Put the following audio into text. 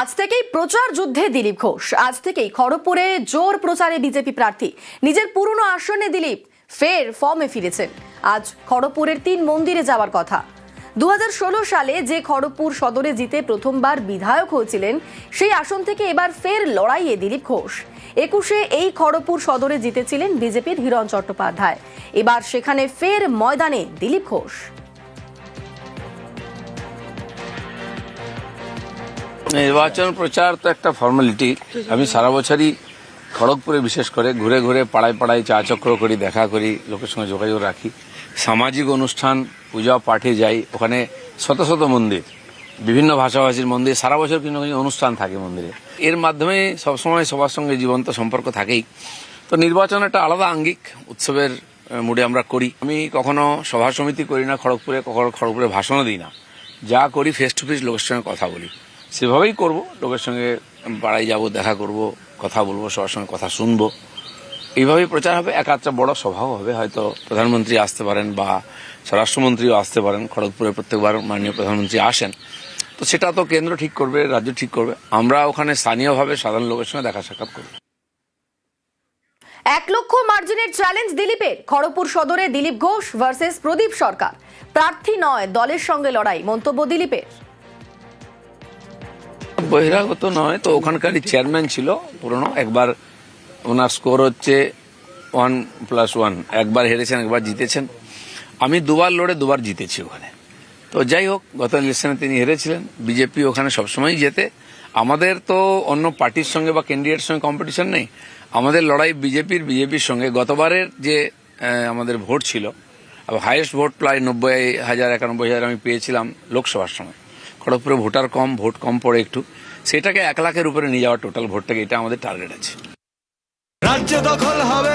আজ থেকেই প্রচার যুদ্ধে দিলীপ ঘোষ। আজ থেকেই খড়গপুরে জোর প্রচারে বিজেপি প্রার্থী। নিজের পুরনো আসনে দিলীপ ফের ফর্মে ফিরেছেন। আজ খড়গপুরের 3 মন্দিরে যাওয়ার কথা। 2016 সালে যে খড়গপুর সদরে জিতে প্রথমবার বিধায়ক হয়েছিলেন, সেই আসন থেকে এবার ফের লড়াইয়ে দিলীপ ঘোষ। 21-এ এই খড়গপুর সদরে জিতেছিলেন বিজেপির হিরণ চট্টোপাধ্যায়। এবার সেখানে ফের ময়দানে দিলীপ ঘোষ। নির্বাচন প্রচার তো একটা ফর্মালিটি। আমি সারা বছরই খড়গপুরে বিশেষ করে ঘুরে ঘুরে পাড়ায় পাড়ায় চা চক্র করি, দেখা করি, লোকের সঙ্গে যোগাযোগ রাখি। সামাজিক অনুষ্ঠান, পূজা পাঠে যাই। ওখানে শত শত মন্দির, বিভিন্ন ভাষাভাষীর মন্দির, সারা বছর কিছু কিছু অনুষ্ঠান থাকে মন্দিরে। এর মাধ্যমে সবসময় সবার সঙ্গে জীবন্ত সম্পর্ক থাকেই। তো নির্বাচন একটা আলাদা আঙ্গিক, উৎসবের মুডে আমরা করি। আমি কখনো সভা সমিতি করি না খড়গপুরে, কখনো খড়গপুরে ভাষণও দিই না। যা করি ফেস টু ফেস লোকের সঙ্গে কথা বলি, সেভাবেই করব। লোকের সঙ্গে পাড়ায় যাব, দেখা করব, কথা বলবো, সবার সঙ্গে কথা শুনবো। এইভাবেই প্রচার হবে। এক আধটা বড় সভাও হবে, হয়তো প্রধানমন্ত্রী আসতে পারেন বা স্বরাষ্ট্রমন্ত্রীও আসতে পারেন। খড়গপুরে প্রত্যেকবার মাননীয় প্রধানমন্ত্রী আসেন, তো সেটা তো কেন্দ্র ঠিক করবে, রাজ্য ঠিক করবে। আমরা ওখানে স্থানীয়ভাবে সাধারণ লোকের সঙ্গে দেখা সাক্ষাৎ করব। 1 লক্ষ মার্জিনের চ্যালেঞ্জ দিলীপের। খড়গপুর সদরে দিলীপ ঘোষ ভার্সেস প্রদীপ সরকার। প্রার্থী নয়, দলের সঙ্গে লড়াই, মন্তব্য দিলীপের। বহিরাগত নয়, তো ওখানকারই চেয়ারম্যান ছিল পুরনো। একবার ওনার স্কোর হচ্ছে 1+1। একবার হেরেছেন, একবার জিতেছেন। আমি দুবার লড়ে দুবার জিতেছি ওখানে। তো যাই হোক, গত ইলেকশনে তিনি হেরেছিলেন। বিজেপি ওখানে সবসময়ই জেতে। আমাদের তো অন্য পার্টির সঙ্গে বা ক্যান্ডিডেটের সঙ্গে কম্পিটিশন নেই। আমাদের লড়াই বিজেপির সঙ্গে। গতবারের যে আমাদের ভোট ছিল, হাইয়েস্ট ভোট প্রায় 90,000 91,000 আমি পেয়েছিলাম লোকসভার সময়। খড়গপুরে ভোটার কম, ভোট কম পড়ে একটু, সেটাকে 1 লাখের উপরে নিয়ে যাওয়া টোটাল ভোটটাকে, এটা আমাদের টার্গেট আছে। রাজ্য দখল হবে।